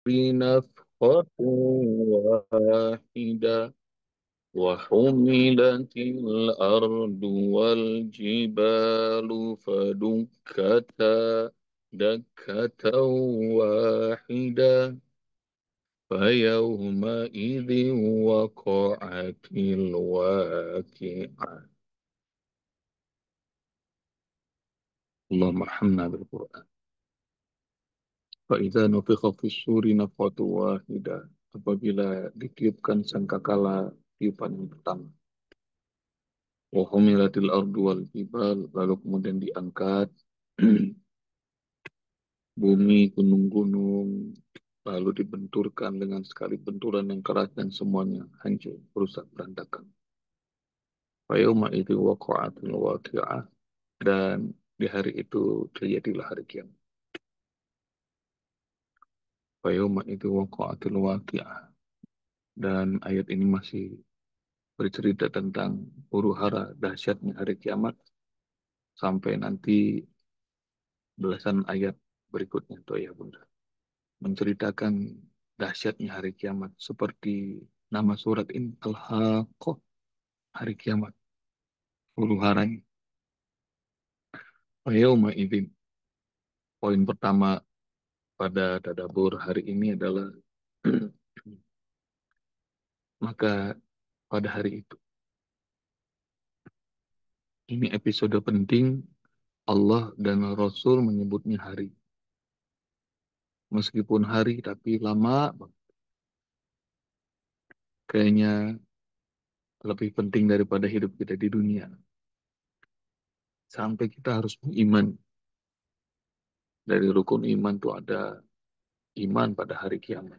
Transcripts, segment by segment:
نفخة واحدة وحملت الأرض والجبال فدكتا دكة واحدة فيومئذ وقعت الواقعة. اللهم ارحمنا بالقرآن. فإذا نفخ في الصور نفخة واحدة, apabila ditiupkan sangkakala tiupan yang pertama. Wa humilatil ardu wal jibal, lalu kemudian diangkat bumi, gunung-gunung, lalu dibenturkan dengan sekali benturan yang keras dan semuanya hancur, rusak, berantakan. Fayawma itu waqa'atul waqi'ah, dan di hari itu terjadilah hari kiamat. Fayawma itu waqa'atul waqi'ah, dan ayat ini masih bercerita tentang huru hara dahsyatnya hari kiamat sampai nanti belasan ayat berikutnya tuh ya Bunda, menceritakan dahsyatnya hari kiamat seperti nama surat ini Al-Haqqah, hari kiamat, huru haranya. Yauma idzin, poin pertama pada tadabbur hari ini adalah maka pada hari itu. Ini episode penting, Allah dan Rasul menyebutnya hari. Meskipun hari tapi lama, kayaknya lebih penting daripada hidup kita di dunia. Sampai kita harus beriman. Dari rukun iman itu ada iman pada hari kiamat.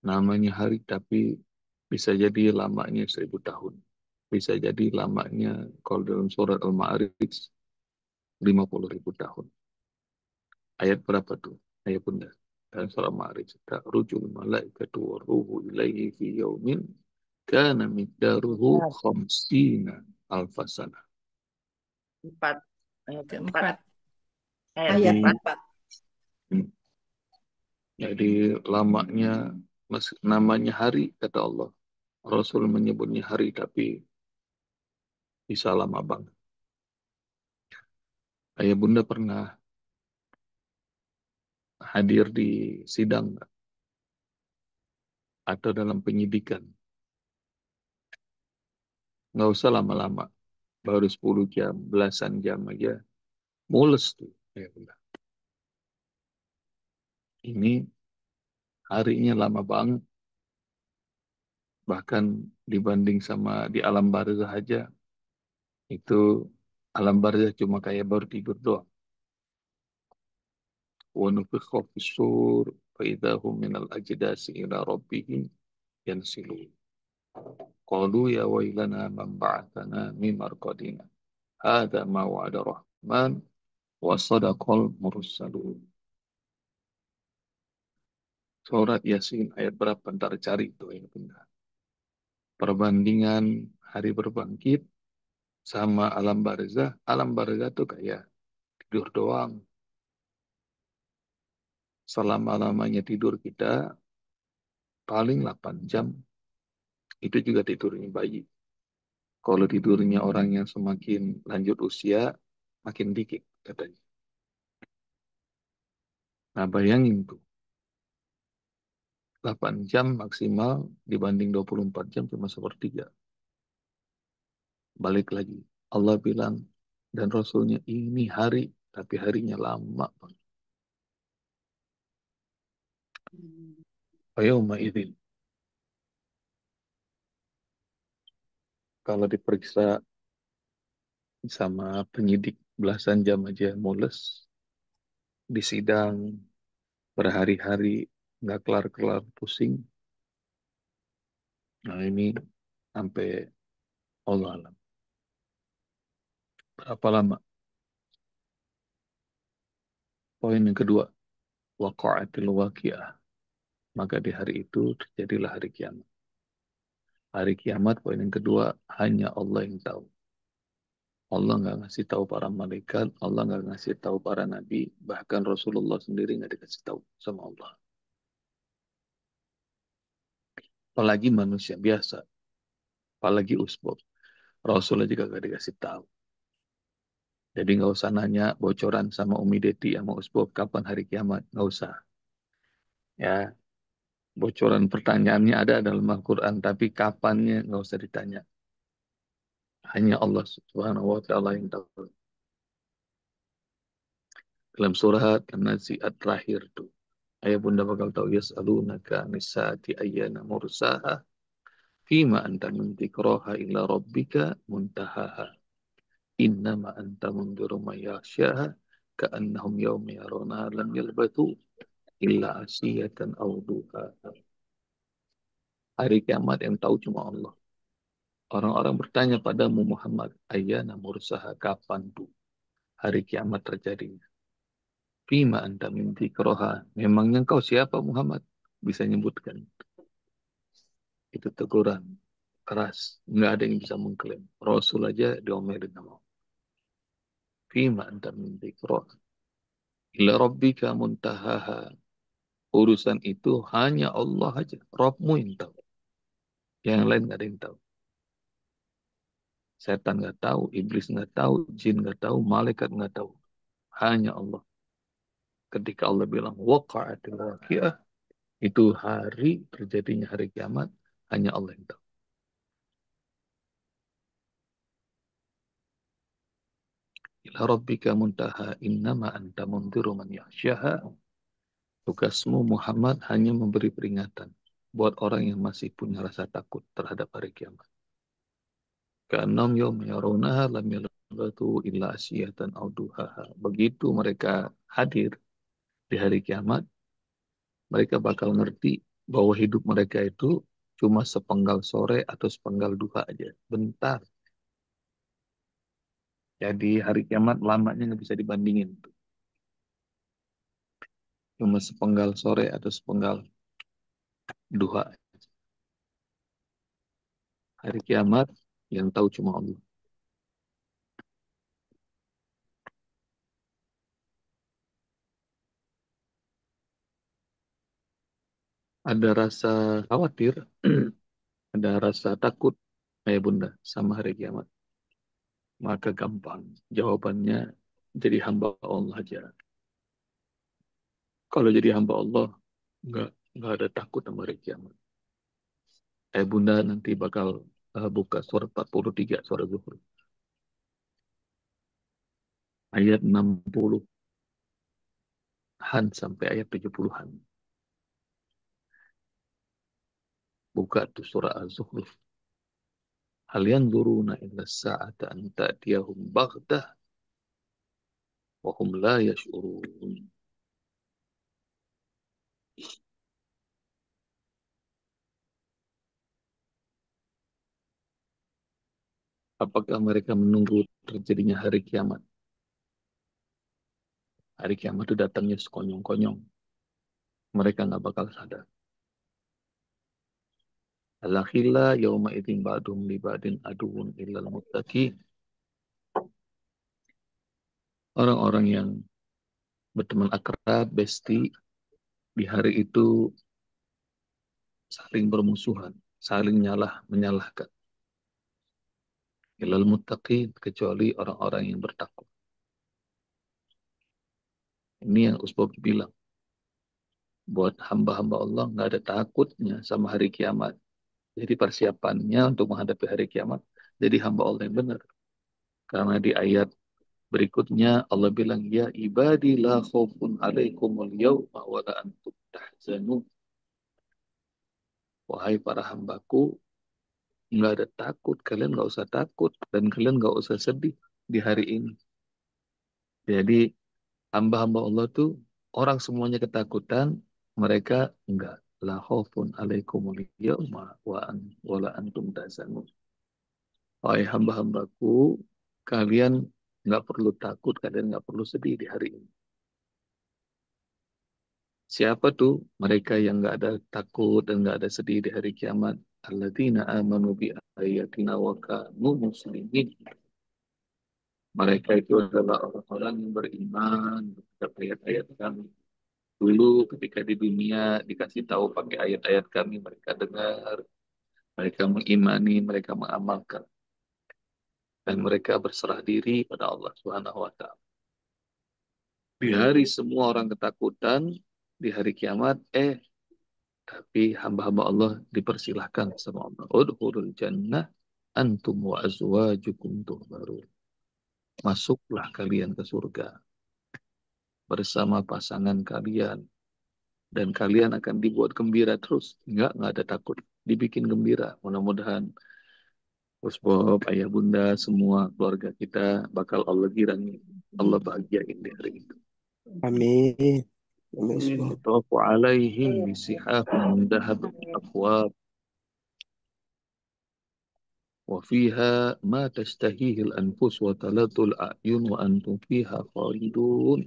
Namanya hari, tapi bisa jadi lamanya 1.000 tahun. Bisa jadi lamanya, kalau dalam surat Al-Ma'arij, 50.000 tahun. Ayat berapa tuh? Ayat bunda. Dalam surat Al-Ma'arij. Ta'rujul malaikatu wa ruhu ilaihi fi yaumin kana miqdaruhu Empat. khamsina alfasana. Empat. Ayat empat. Keempat, Ayat ayat Jadi, empat. 4. hmm, jadi lamanya, namanya hari, kata Allah. Rasul menyebutnya hari, tapi bisa lama banget. Ayah bunda pernah hadir di sidang atau dalam penyidikan. Nggak usah lama-lama. Baru 10 jam, belasan jam aja. Mules tuh. Ayah bunda. Ini harinya lama banget. Bahkan dibanding sama di alam barzah aja. Itu alam barzah cuma kayak baru tidur doang. Wa nufikha fis-sur fa idza hum minal ajdasi ila rabbihim yansilun. Qalu ya wailana man ba'athana min marqadina. Hadza ma wa'ada rahman wa sadaqal mursalun. Surat Yasin ayat berapa? Ntar cari itu ayat bunda. Perbandingan hari berbangkit sama alam barzah. Alam barzah tuh kayak tidur doang. Selama-lamanya tidur kita paling 8 jam. Itu juga tidurnya bayi. Kalau tidurnya orang yang semakin lanjut usia, makin dikit katanya. Nah bayangin tuh, 8 jam maksimal dibanding 24 jam cuma sepertiga. Balik lagi. Allah bilang, dan Rasulnya ini hari, tapi harinya lama banget. Fayawma idzin. Kalau diperiksa sama penyidik belasan jam aja mules, di sidang berhari-hari nggak kelar-kelar pusing. Nah ini sampai Allah alam. Berapa lama? Poin yang kedua, waqa'atil waqi'ah. Maka di hari itu terjadilah hari kiamat. Hari kiamat, poin yang kedua, hanya Allah yang tahu. Allah nggak ngasih tahu para malaikat, Allah nggak ngasih tahu para nabi, bahkan Rasulullah sendiri nggak dikasih tahu sama Allah. Apalagi manusia biasa, apalagi usbab. Rasulullah juga nggak dikasih tahu. Jadi nggak usah nanya bocoran sama Umi Deti sama usbab kapan hari kiamat, nggak usah. Ya, bocoran pertanyaannya ada dalam Al-Quran, tapi kapannya nggak usah ditanya. Hanya Allah Subhanahu wa Ta'ala yang tahu. Dalam surat An-Nazi'at terakhir tuh. Ayah bunda bakal tahu yas'alunaka nisa'ati ayyana mursaha fima anta min dzikraha ila rabbika muntahaha innama anta mundiru man yakhshaha ka'annahum yawma yarawna lam yalbathu illa asiyatan aw duhaha. Hari kiamat yang tahu cuma Allah. Orang-orang bertanya padamu Muhammad, ayyana mursaha, kapan tuh hari kiamat terjadinya? Fima anta min dzikraha. Memangnya engkau siapa Muhammad? Bisa nyebutkan. Itu teguran keras. Nggak ada yang bisa mengklaim. Rasul aja diomelin sama Allah. Fima anta min dzikraha. Ila rabbika muntahaha. Urusan itu hanya Allah aja. Rabbmu yang tahu. Yang lain nggak ada yang tahu. Setan nggak tahu, iblis nggak tahu, jin nggak tahu, malaikat nggak tahu. Hanya Allah. Ketika Allah bilang waqa'atil waqi'ah, itu hari terjadinya hari kiamat, hanya Allah yang tahu. Ila rabbika muntaha innama anta mundiru man yakhsyaha. Tugasmu Muhammad hanya memberi peringatan buat orang yang masih punya rasa takut terhadap hari kiamat. Ka'annahum yawma yarawnaha lam yalbathu illa asiyatan aw duhaha. Begitu mereka hadir di hari kiamat, mereka bakal ngerti bahwa hidup mereka itu cuma sepenggal sore atau sepenggal duha aja. Bentar. Jadi hari kiamat lamanya nggak bisa dibandingin. Cuma sepenggal sore atau sepenggal duha. Hari kiamat yang tahu cuma Allah. Ada rasa khawatir, ada rasa takut, ayah bunda, sama hari kiamat. Maka gampang. Jawabannya jadi hamba Allah aja. Kalau jadi hamba Allah, nggak, nggak ada takut sama hari kiamat. Ayah bunda nanti bakal buka surat 43, surat Zuhur. Ayat 60-an sampai ayat 70-an. Buka tuh surah Az-Zuhruf. Hal yanzuruna illa sa'ata an ta'tiyahum baghtah wa hum la yash'urun. Apakah mereka menunggu terjadinya hari kiamat? Hari kiamat itu datangnya sekonyong-konyong. Mereka nggak bakal sadar. Alakhila yauma idzin ba'dhum li ba'din aduun illal muttaqin. Orang-orang yang berteman akrab, besti, di hari itu saling bermusuhan, saling menyalahkan. Illal muttaqin, kecuali orang-orang yang bertakwa. Ini yang Usbab bilang. Buat hamba-hamba Allah nggak ada takutnya sama hari kiamat. Jadi persiapannya untuk menghadapi hari kiamat, jadi hamba Allah yang benar. Karena di ayat berikutnya Allah bilang, ya ibadi la khaufun alaikumul yawma wa la antum tahzanun. Wahai para hambaku, nggak ada takut. Kalian nggak usah takut. Dan kalian nggak usah sedih di hari ini. Jadi hamba-hamba Allah tuh orang semuanya ketakutan, mereka enggak. La khaufun alaikumul yawma wa la antum tahzanun. Wahai hamba-hambaku, kalian nggak perlu takut, kalian nggak perlu sedih di hari ini. Siapa tuh mereka yang nggak ada takut dan nggak ada sedih di hari kiamat? Alladzina amanu bi ayatina wa kanu muslimin. Mereka itu adalah orang-orang yang beriman terhadap ayat-ayat kami. Dulu ketika di dunia dikasih tahu pakai ayat-ayat kami, mereka dengar, mereka mengimani, mereka mengamalkan, dan mereka berserah diri pada Allah Subhanahu wa Ta'ala. Di hari semua orang ketakutan, di hari kiamat, tapi hamba-hamba Allah dipersilahkan sama Allah. Udhurul jannah antum wa azwajukum tuhbarun. Masuklah kalian ke surga bersama pasangan kalian, dan kalian akan dibuat gembira terus. Nggak ada takut. Dibikin gembira. Mudah-mudahan Bos Bob, ayah bunda, semua keluarga kita bakal Allah girangi. Allah bahagiain di hari itu. Amin. Amin. Yutafu alaihim bisihafin min dahab akwab. وفيها ما تشتهيه الأنفس وتلذ الأعين وأنتم فيها خالدون.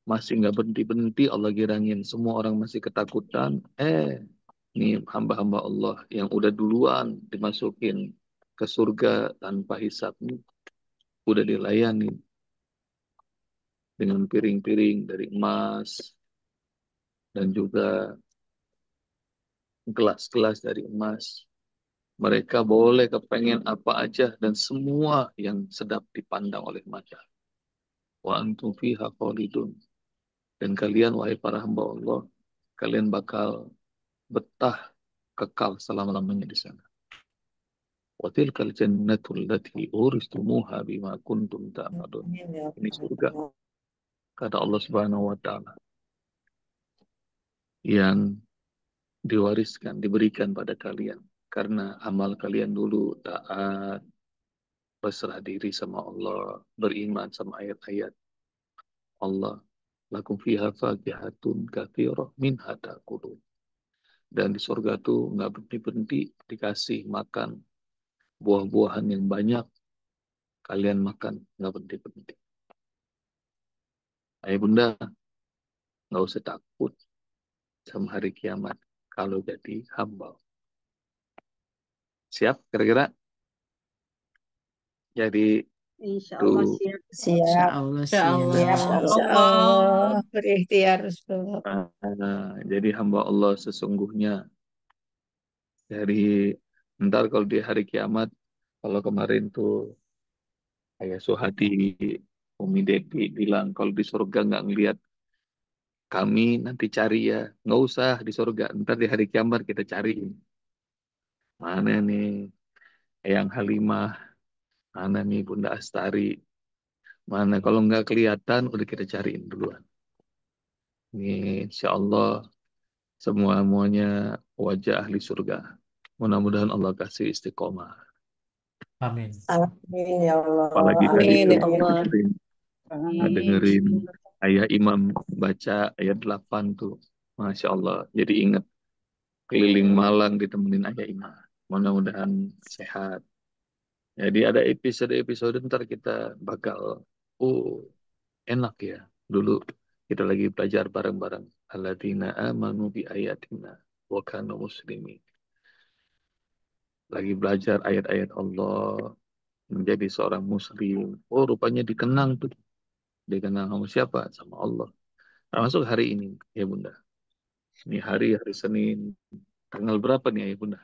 Masih nggak berhenti-berhenti Allah girangin. Semua orang masih ketakutan. Ini hamba-hamba Allah yang udah duluan dimasukin ke surga tanpa hisab nih, udah dilayani dengan piring-piring dari emas dan juga gelas-gelas dari emas. Mereka boleh kepengen apa aja dan semua yang sedap dipandang oleh mata. Wa antum fiha khalidun. Dan kalian, wahai para hamba Allah, kalian bakal betah kekal selama-lamanya di sana. Wa tilkal jannatul lati uristumuha bima kuntum ta'malun. Ini surga, kata Allah Subhanahu wa taala, yang diwariskan, diberikan pada kalian karena amal kalian dulu taat, berserah diri sama Allah, beriman sama ayat-ayat Allah. Lakum fiha fakihatun katsirah minha ta'kulun. Dan di surga tuh nggak berhenti-berhenti dikasih makan buah-buahan yang banyak, kalian makan nggak berhenti-berhenti. Ayah bunda, nggak usah takut sama hari kiamat kalau jadi hamba. Siap kira-kira? Jadi Insya Allah tuh siap. Insya Siap. Allah Insya Siap. siap. Allah. Insya Allah. Berikhtiar, Ustaz. jadi hamba Allah sesungguhnya dari ntar kalau di hari kiamat, kalau kemarin tuh Ayah Suhadi, Umi Devi bilang kalau di surga nggak ngelihat kami, nanti cari ya. Nggak usah di surga, ntar di hari kiamat kita cari. Mana nih Eyang Halimah, mana nih Bunda Astari, mana kalau nggak kelihatan udah kita cariin duluan. Ini insya Allah semuanya wajah ahli surga. Mudah-mudahan Allah kasih istiqomah. Amin. Amin ya Allah. Apalagi tadi Amin tuh ya Allah. Amin. dengerin Ayah Imam baca ayat 8 tuh. Masya Allah. Jadi ingat keliling Malang ditemenin Ayah Imam. Mudah-mudahan sehat. Jadi ada episode-episode ntar kita bakal, oh enak ya. Dulu kita lagi belajar bareng-bareng. Alladzina amanu bi ayatina wa kanu muslimin. Lagi belajar ayat-ayat Allah, menjadi seorang muslim. Oh rupanya dikenang tuh. Dikenang sama siapa? Sama Allah. Termasuk hari ini, ya Bunda. Ini hari Senin. Tanggal berapa nih ya Bunda?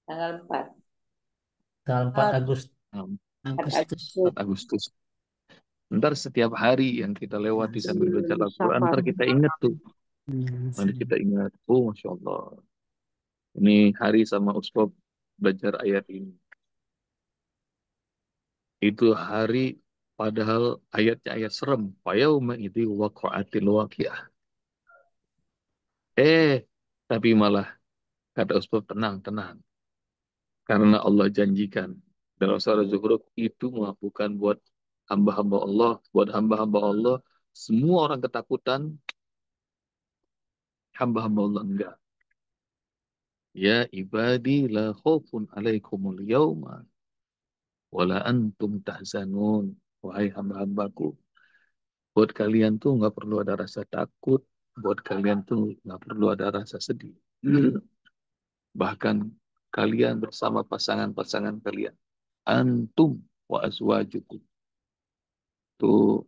Tanggal 4. Tanggal 4 Agustus. 4 Agustus. Agustus. 4 Agustus. Ntar setiap hari yang kita lewati sambil baca Al-Quran, Safar. ntar kita ingat tuh. Nanti kita ingat, oh Masya Allah. Ini hari sama Ustaz belajar ayat ini. Itu hari padahal ayatnya ayat serem. Fayauma idzi waqa'atil waqi'ah. Tapi malah kata Ustaz tenang, tenang. Karena Allah janjikan dalam surah Zuhruf itu mah bukan buat hamba-hamba Allah, buat hamba-hamba Allah. Semua orang ketakutan, hamba-hamba Allah enggak. Ya ibadi la khaufun alaikumul yauma wala antum tahzanun. Wahai hamba-hambaku, buat kalian tuh nggak perlu ada rasa takut, buat kalian tuh nggak perlu ada rasa sedih. Bahkan kalian bersama pasangan-pasangan kalian, antum wa azwajukum. Tuh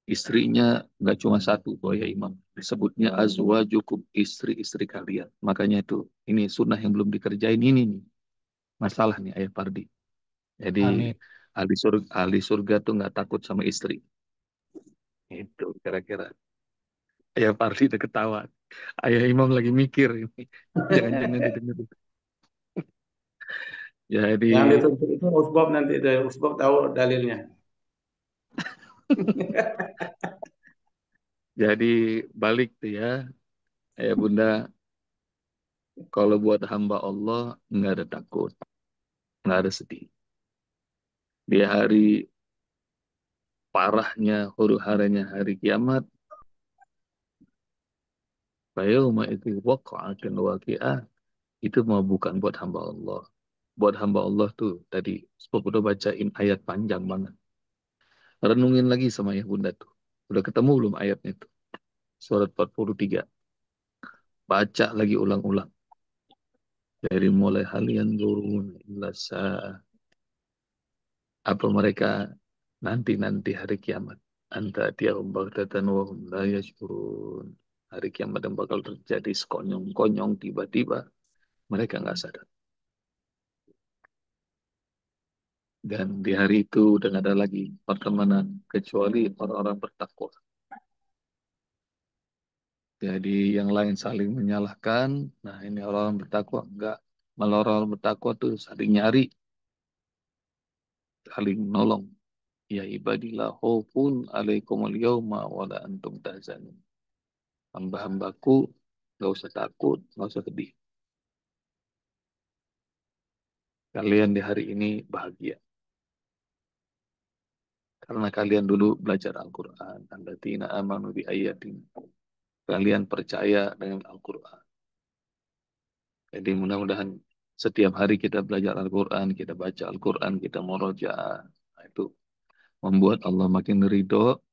istrinya nggak cuma satu, oh ya Imam. Disebutnya azwajukum, istri-istri kalian. Makanya itu, ini sunnah yang belum dikerjain ini nih. Masalah nih Ayah Pardi. Jadi Amin. ahli surga tuh nggak takut sama istri. Itu kira-kira. Ayah Pardi udah ketawa. Ayah Imam lagi mikir ini. Jangan-jangan didengar. Jadi Yang dituntut itu usbab nanti. Usbab tahu dalilnya. jadi balik tuh ya, Ayah Bunda. Kalau buat hamba Allah nggak ada takut, nggak ada sedih. Di hari parahnya, huru haranya hari kiamat, fayauma itu waqa'atin waqi'ah, itu mau bukan buat hamba Allah. Buat hamba Allah tuh tadi, sebab udah bacain ayat panjang banget. Renungin lagi sama ya Bunda tuh. Udah ketemu belum ayatnya tuh? Surat 43. Baca lagi ulang-ulang. Dari mulai halian turun ila sa'ah. Apa mereka nanti hari kiamat. Anta tiahum baghtatan wa hum la yashkurun. Hari kiamat yang bakal terjadi sekonyong-konyong tiba-tiba. Mereka nggak sadar. Dan di hari itu udah nggak ada lagi pertemanan kecuali orang-orang bertakwa. Jadi yang lain saling menyalahkan. Nah ini orang-orang bertakwa enggak. Malah orang-orang bertakwa tuh saling nyari, saling nolong. Ya ibadillah khaufun alaikumul yawma wala antum tahzanun. Hamba-hambaku nggak usah takut, nggak usah sedih. Kalian di hari ini bahagia. Karena kalian dulu belajar Al-Quran. Alladzina amanu bi ayatin. Kalian percaya dengan Al-Quran. Jadi mudah-mudahan setiap hari kita belajar Al-Quran, kita baca Al-Quran, kita murojaah. Nah, itu membuat Allah makin ridho.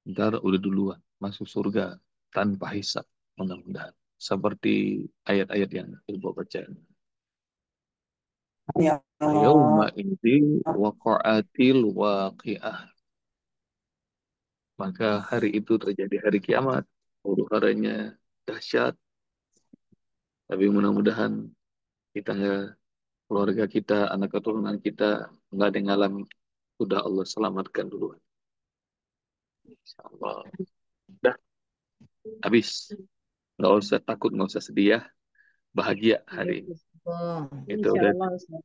Ntar udah duluan masuk surga tanpa hisab. Mudah-mudahan. Seperti ayat-ayat yang Ibu baca. Ya Yauma Allah. idin waqa'atil waqi'ah. Maka hari itu terjadi hari kiamat. Huru-haranya dahsyat. Tapi mudah-mudahan kita nggak, keluarga kita, anak keturunan kita nggak ada yang ngalami. Udah Allah selamatkan duluan. Insyaallah. Dah habis. Nggak usah takut, nggak usah sedih ya. Bahagia hari ini. Itu Insya udah. Allah, Ustaz.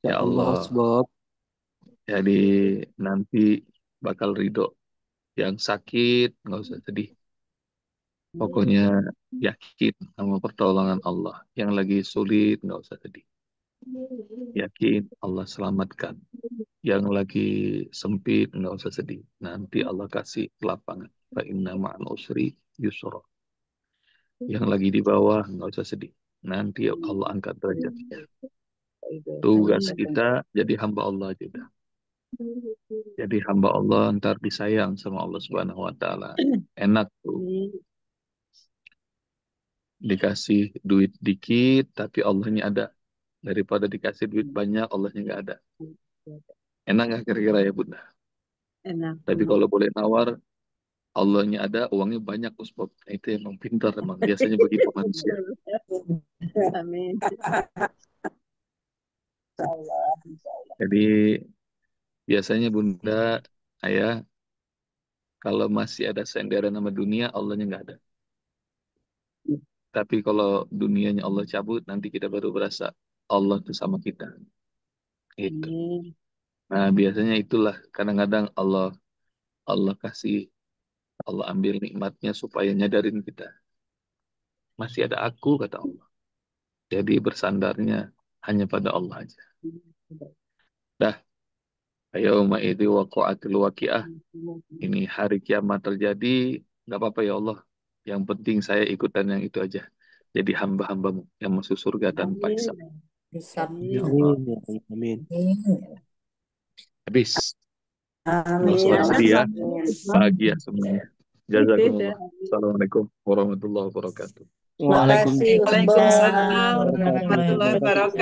Ya Allah Allah. sebab Jadi nanti bakal ridho. Yang sakit nggak usah sedih. Pokoknya yakin sama pertolongan Allah. Yang lagi sulit nggak usah sedih. Yakin Allah selamatkan. Yang lagi sempit nggak usah sedih. Nanti Allah kasih lapangan. Fa inna ma'al usri yusra. Yang lagi di bawah nggak usah sedih. Nanti Allah angkat derajatnya. Tugas kita jadi hamba Allah juga. Jadi hamba Allah ntar disayang sama Allah Subhanahu Wa Taala. Enak tuh. Dikasih duit dikit tapi Allahnya ada. Daripada dikasih duit banyak Allahnya nggak ada. Enak nggak kira-kira ya Bunda? Enak. Tapi kalau boleh nawar, Allahnya ada, uangnya banyak Ustaz. Nah, itu emang pintar emang. Biasanya begitu manusia. Amin. Jadi biasanya Bunda, Ayah, kalau masih ada senderan nama dunia, Allahnya nggak ada. Tapi kalau dunianya Allah cabut, nanti kita baru berasa Allah itu sama kita. Itu. Nah, biasanya itulah kadang-kadang Allah kasih, Allah ambil nikmatnya supaya nyadarin kita. Masih ada aku, kata Allah. Jadi bersandarnya hanya pada Allah aja. Dah, ayo ma'idhi waqa'atil waqi'ah. Ini hari kiamat terjadi, nggak apa-apa ya Allah. Yang penting saya ikutan yang itu aja. Jadi hamba-hambamu yang masuk surga tanpa hisab. Ya Allah. amin ya Allah, amin. Habis. Nggak Amin. usah pada sedih ya. Amin. Bahagia semuanya. Jazakumullah. Assalamualaikum warahmatullahi wabarakatuh. Terima kasih, Ustaz. Waalaikumsalam warahmatullahi wabarakatuh.